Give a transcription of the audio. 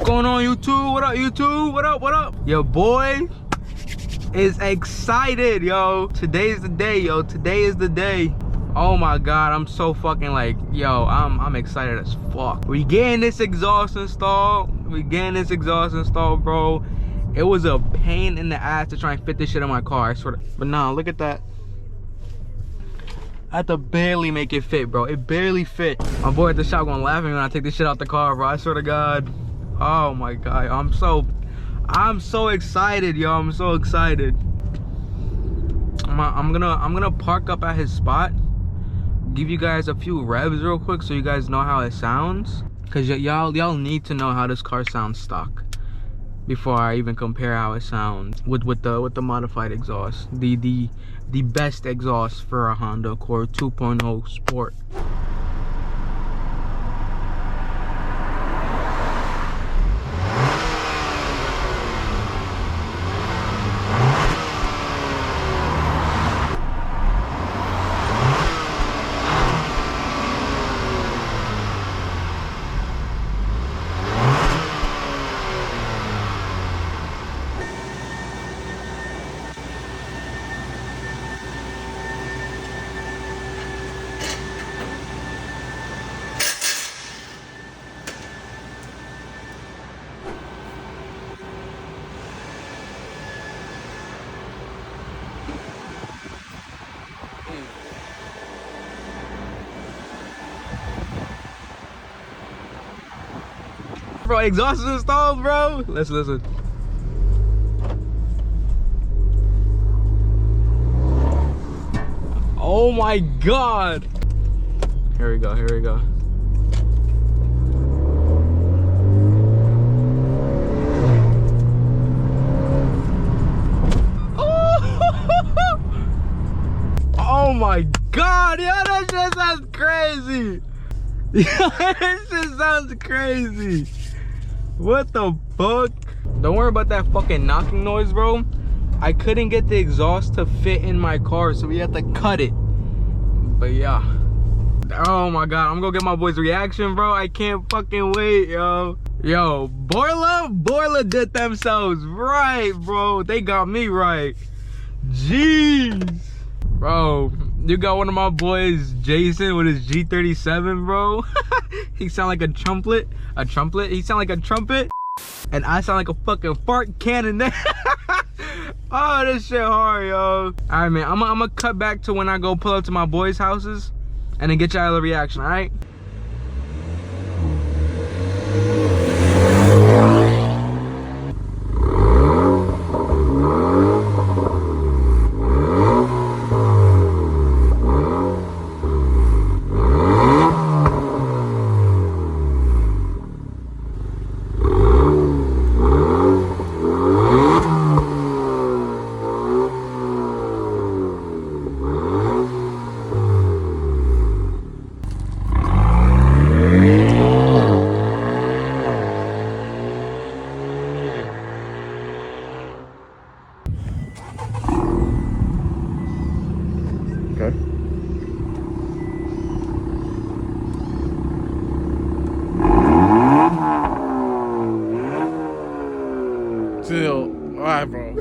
going on, YouTube? What up, YouTube? What up, what up? Your boy is excited, yo. Today's the day, yo. Today is the day. Oh my god, I'm so fucking like, yo, I'm excited as fuck. We getting this exhaust installed. Bro. It was a pain in the ass to try and fit this shit in my car, I swear to. But nah, look at that. I had to barely make it fit, bro. It barely fit. My boy at the shop gonna laugh at me when I take this shit out the car, bro. I swear to god. Oh my god, I'm so excited, yo. I'm so excited. I'm gonna park up at his spot, give you guys a few revs real quick so you guys know how it sounds, because y'all need to know how this car sounds stock before I even compare how it sounds with the modified exhaust, the best exhaust for a Honda Accord 2.0 Sport. Bro, exhaust is installed, bro. Let's listen. Oh my god. Here we go, here we go. Oh my god, yo, that shit sounds crazy. Yo, that shit sounds crazy. What the fuck? Don't worry about that fucking knocking noise, bro. I couldn't get the exhaust to fit in my car, so we had to cut it. But yeah. Oh my god, I'm gonna get my boy's reaction, bro. I can't fucking wait, yo. Yo, BORLA did themselves right, bro. They got me right. Jeez. Bro, you got one of my boys, Jason, with his G37, bro. He sound like a trumpet. He sound like a trumpet. And I sound like a fucking fart cannon. Oh, this shit hard, yo. Alright, man, I'm gonna cut back to when I go pull up to my boys' houses and then get y'all a reaction, alright? Okay. Chill. Alright, bro.